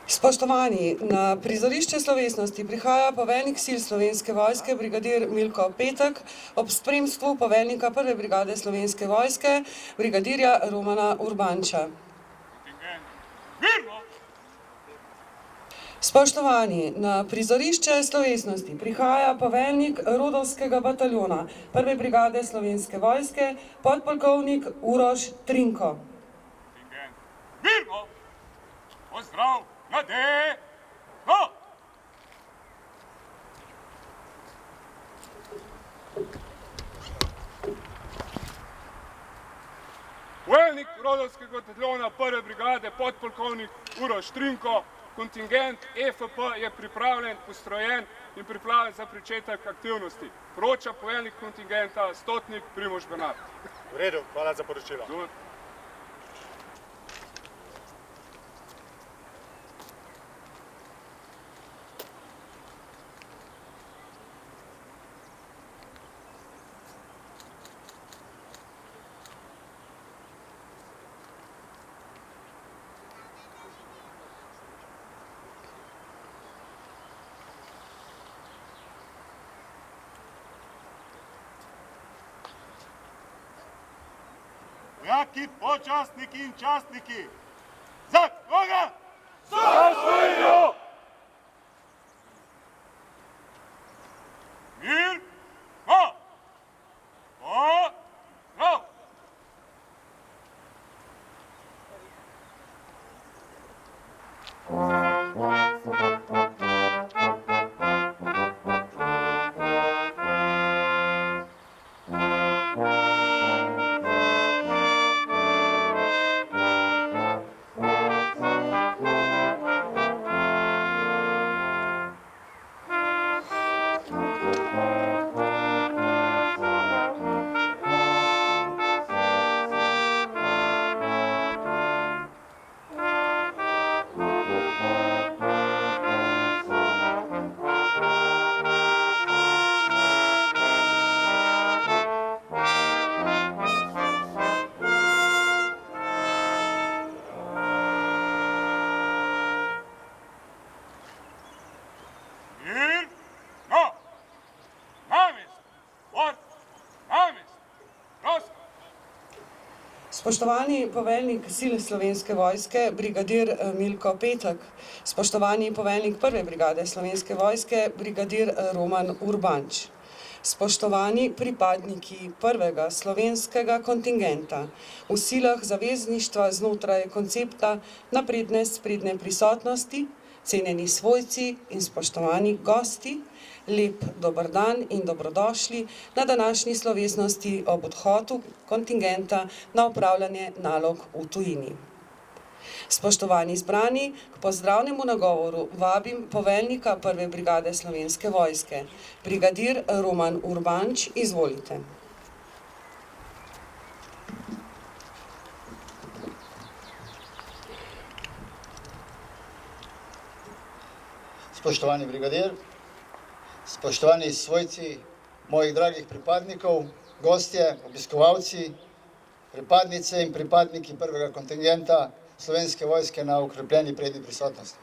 Spoštovani, na prizorišče slovesnosti prihaja poveljnik sil Slovenske vojske, brigadir Milko Petek, ob spremstvu poveljnika 1. brigade Slovenske vojske, brigadirja Romana Urbanča. Spoštovani, na prizorišče slovesnosti prihaja poveljnik Rodovskega bataljona 1. brigade Slovenske vojske, podpolkovnik Uroš Trinko. Mirno! Pozdrav! Nade! Go! Poveljnik Rodovskega bataljona 1. brigade, podpolkovnik Uroš Trinko, kontingent EFP je pripravljen, postrojen in pripravljen za pričetek aktivnosti. Poroča poveljnik kontingenta, stotnik Primož Bernard. V redu, hvala za poročilo. Vojaki, počastniki in častniki, za koga? Za Slovenijo! Mir, go! Go! Spoštovani poveljnik sil Slovenske vojske, brigadir Milko Petek, spoštovani poveljnik 1. brigade Slovenske vojske, brigadir Roman Urbanč, spoštovani pripadniki 1. slovenskega kontingenta v silah zavezništva znotraj koncepta napredne sprednje prisotnosti, cenjeni svojci in spoštovani gosti, lep dober dan in dobrodošli na današnji slovesnosti ob odhodu kontingenta na opravljanje nalog v tujini. Spoštovani zbrani, k pozdravnemu nagovoru vabim poveljnika 1. brigade Slovenske vojske, brigadir Roman Urbanč, izvolite. Spoštovani brigadir, spoštovani svojci mojih dragih pripadnikov, gostje, obiskovalci, pripadnice in pripadniki 1. kontingenta Slovenske vojske na okrepljeni prednji prisotnosti.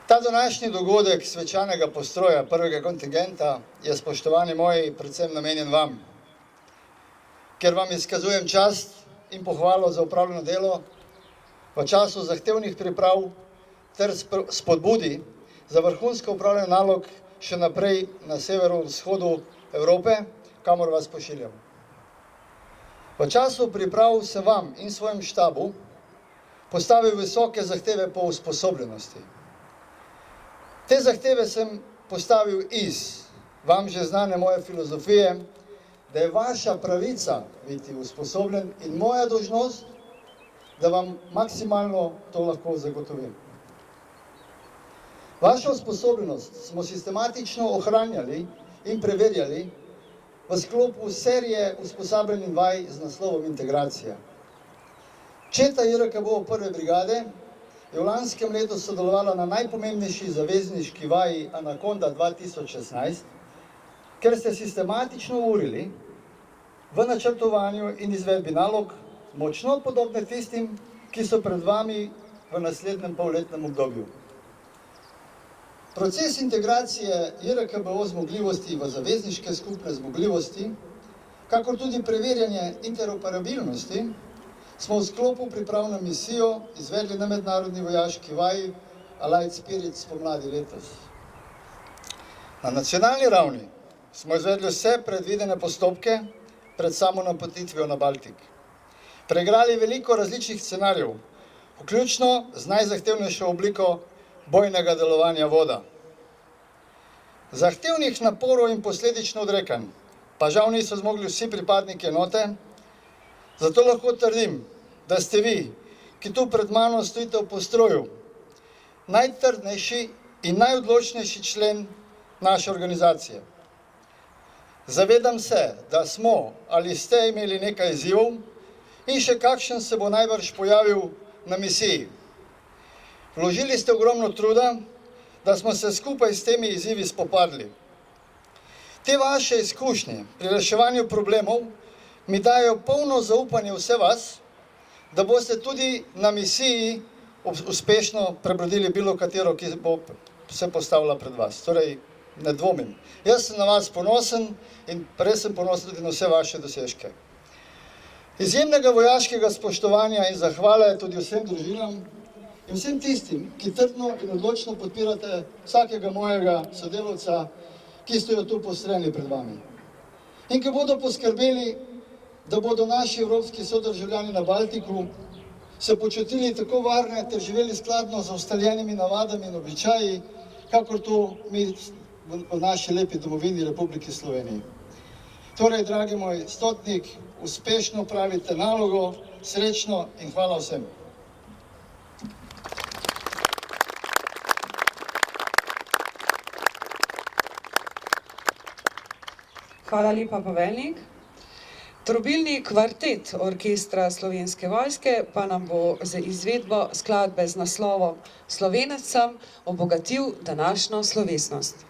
Ta današnji dogodek svečanega postroja 1. kontingenta je, spoštovani moji, predvsem namenjen vam, ker vam izkazujem čast in pohvalo za opravljeno delo v času zahtevnih priprav ter spodbudi za vrhunsko upravljanje nalog še naprej na severovzhodu Evrope, kamor vas pošiljam. V času priprav sem vam in svojem štabu postavil visoke zahteve po usposobljenosti. Te zahteve sem postavil iz vam že znane moje filozofije, da je vaša pravica biti usposobljen in moja dolžnost, da vam maksimalno to lahko zagotovim. Vašo usposobljenost smo sistematično ohranjali in preverjali v sklopu serije usposabljenih vaj z naslovom Integracija. Četa JRKB 1. brigade je v lanskem letu sodelovala na najpomembnejši zavezniški vaji Anaconda 2016, ker ste sistematično urili v načrtovanju in izvedbi nalog močno podobne tistim, ki so pred vami v naslednjem polletnem obdobju. Proces integracije JRKBO zmogljivosti v zavezniške skupne zmogljivosti, kakor tudi preverjanje interoperabilnosti, smo v sklopu priprav na misijo izvedli na mednarodni vojaški vaji Allied Spirit spomladi letos. Na nacionalni ravni smo izvedli vse predvidene postopke pred samo napotitvijo na Baltik. Preigrali veliko različnih scenarijev, vključno z najzahtevnejšo obliko bojnega delovanja voda. Zahtevnih naporov in posledično odrekanj pa žal niso zmogli vsi pripadniki enote, zato lahko trdim, da ste vi, ki tu pred mano stojite v postroju, najtrdnejši in najodločnejši člen naše organizacije. Zavedam se, da smo ali ste imeli nekaj izzivov in še kakšen se bo najbrž pojavil na misiji. Vložili ste ogromno truda, da smo se skupaj s temi izzivi spopadli. Te vaše izkušnje pri reševanju problemov mi dajo polno zaupanje vse vas, da boste tudi na misiji uspešno prebrodili bilo katero, ki bo se postavila pred vas. Torej, ne dvomim. Jaz sem na vas ponosen in res sem ponosen tudi na vse vaše dosežke. Izjemnega vojaškega spoštovanja in zahvale tudi vsem družinam in vsem tistim, ki trdno in odločno podpirate vsakega mojega sodelavca, ki stojijo tu postrani pred vami. In ki bodo poskrbeli, da bodo naši evropski sodržavljani na Baltiku se počutili tako varne ter živeli skladno z ustaljenimi navadami in običaji, kakor to mi v naši lepi domovini Republiki Sloveniji. Torej, dragi moj stotnik, uspešno pravite nalogo, srečno in hvala vsem. Hvala lepa, poveljnik. Trobilni kvartet orkestra Slovenske vojske pa nam bo z izvedbo skladbe z naslovom Slovenec sem obogatil današnjo slovesnost.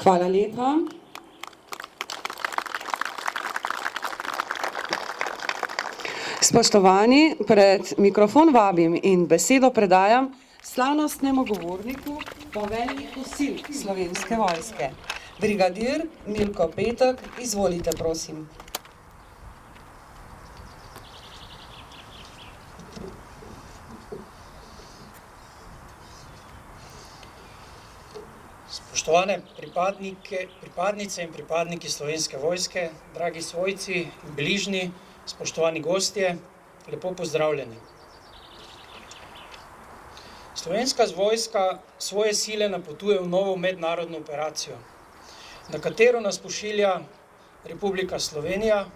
Hvala lepa. Spoštovani, pred mikrofon vabim in besedo predajam slavnostnemu govorniku, poveljniku sil Slovenske vojske. Brigadir Milko Petek, izvolite, prosim. Spoštovane pripadnice in pripadniki Slovenske vojske, dragi svojci in bližnji, spoštovani gostje, lepo pozdravljeni. Slovenska vojska svoje sile napotuje v novo mednarodno operacijo, na katero nas pošilja Republika Slovenija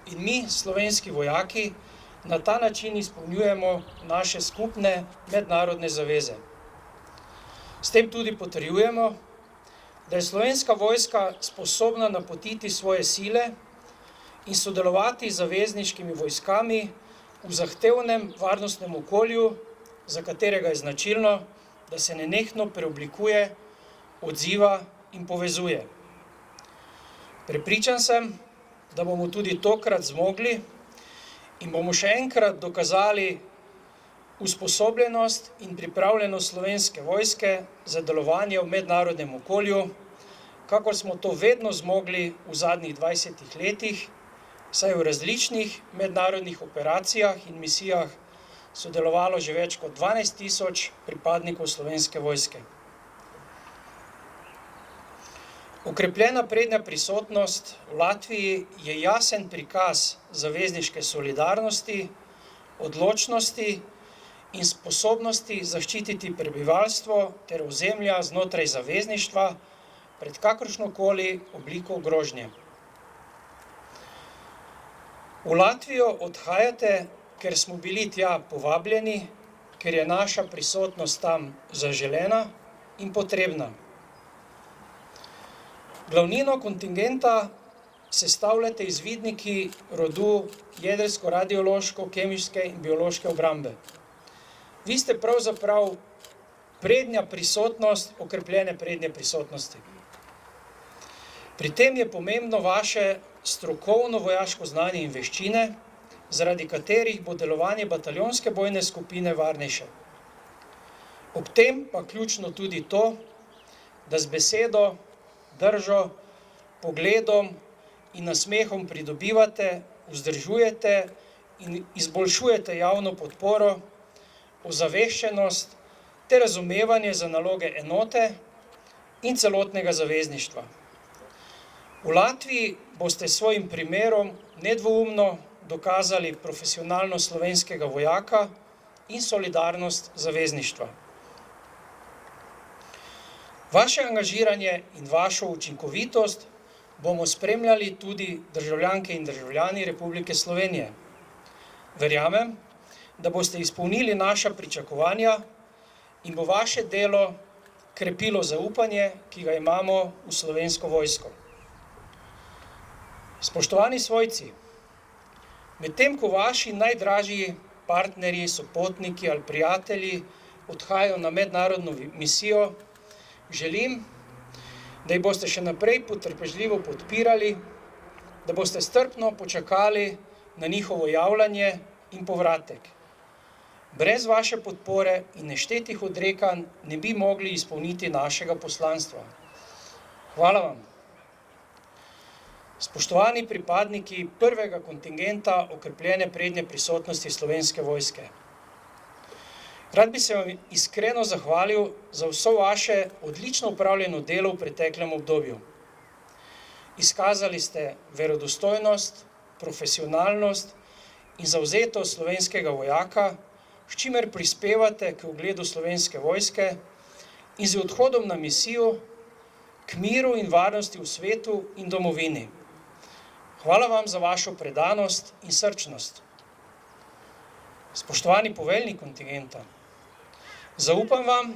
in mi, slovenski vojaki, na ta način izpolnjujemo naše skupne mednarodne zaveze. S tem tudi potrjujemo, da je Slovenska vojska sposobna napotiti svoje sile in sodelovati z zavezniškimi vojskami v zahtevnem varnostnem okolju, za katerega je značilno, da se nenehno preoblikuje, odziva in povezuje. Prepričan sem, da bomo tudi tokrat zmogli in bomo še enkrat dokazali usposobljenost in pripravljenost Slovenske vojske za delovanje v mednarodnem okolju, kakor smo to vedno zmogli v zadnjih 20 letih saj je v različnih mednarodnih operacijah in misijah sodelovalo že več kot 12.000 pripadnikov Slovenske vojske. Okrepljena prednja prisotnost v Latviji je jasen prikaz zavezniške solidarnosti, odločnosti in sposobnosti zaščititi prebivalstvo ter ozemlja znotraj zavezništva pred kakršnokoli obliko grožnje. V Latvijo odhajate, ker smo bili tja povabljeni, ker je naša prisotnost tam zaželena in potrebna. Glavnino kontingenta sestavljate izvidniki rodu jedrsko-radiološko-kemiške in biološke obrambe. Vi ste pravzaprav prednja prisotnost, okrepljene prednje prisotnosti. Pri tem je pomembno vaše strokovno vojaško znanje in veščine, zaradi katerih bo delovanje bataljonske bojne skupine varnejše. Ob tem pa ključno tudi to, da z besedo, držo, pogledom in nasmehom pridobivate, vzdržujete in izboljšujete javno podporo, ozaveščenost ter razumevanje za naloge enote in celotnega zavezništva. V Latviji boste s svojim primerom nedvoumno dokazali profesionalnost slovenskega vojaka in solidarnost zavezništva. Vaše angažiranje in vašo učinkovitost bomo spremljali tudi državljanke in državljani Republike Slovenije. Verjamem, da boste izpolnili naša pričakovanja in bo vaše delo krepilo zaupanje, ki ga imamo v Slovensko vojsko. Spoštovani svojci, medtem ko vaši najdražji partnerji, sopotniki ali prijatelji odhajajo na mednarodno misijo, želim, da jih boste še naprej potrpežljivo podpirali, da boste strpno počakali na njihovo javljanje in povratek. Brez vaše podpore in neštetih odrekanj ne bi mogli izpolniti našega poslanstva. Hvala vam. Spoštovani pripadniki prvega kontingenta okrepljene prednje prisotnosti Slovenske vojske. Rad bi se vam iskreno zahvalil za vso vaše odlično upravljeno delo v preteklem obdobju. Izkazali ste verodostojnost, profesionalnost in zavzetost slovenskega vojaka, s čimer prispevate k ugledu Slovenske vojske in z odhodom na misijo k miru in varnosti v svetu in domovini. Hvala vam za vašo predanost in srčnost. Spoštovani poveljnik kontingenta, zaupam vam,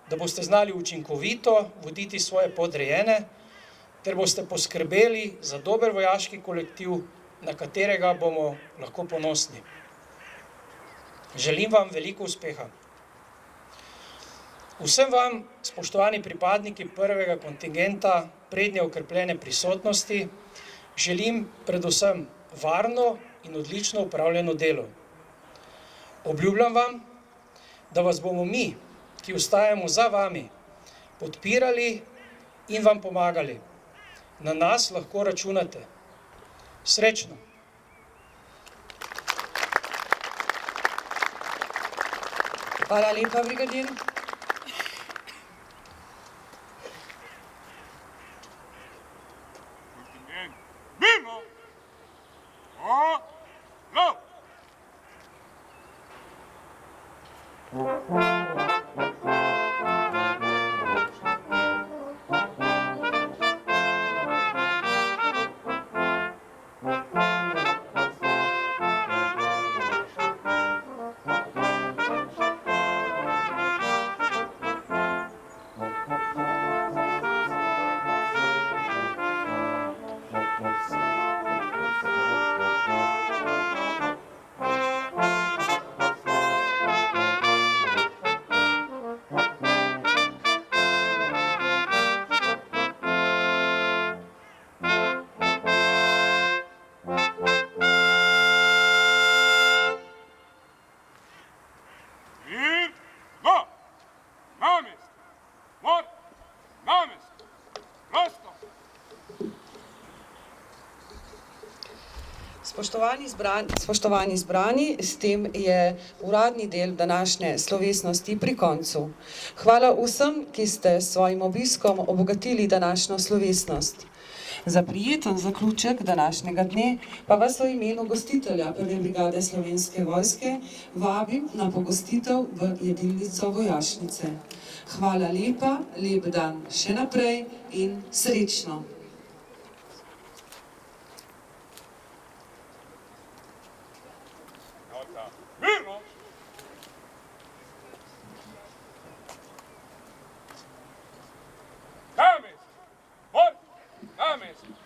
da boste znali učinkovito voditi svoje podrejene, ter boste poskrbeli za dober vojaški kolektiv, na katerega bomo lahko ponosni. Želim vam veliko uspeha. Vsem vam, spoštovani pripadniki prvega kontingenta prednje okrepljene prisotnosti, želim predvsem varno in odlično upravljeno delo. Obljubljam vam, da vas bomo mi, ki ostajamo za vami, podpirali in vam pomagali. Na nas lahko računate. Srečno! Hvala lepa, brigadir. Mimo! O, lov! Spoštovani zbrani, s tem je uradni del današnje slovesnosti pri koncu. Hvala vsem, ki ste s svojim obiskom obogatili današnjo slovesnost. Za prijeten zaključek današnjega dne pa vas v imenu gostitelja Prve brigade Slovenske vojske vabim na pogostitev v jedilnico vojašnice. Hvala lepa, lep dan še naprej in srečno! Mirno! Na mesto! Na mesto!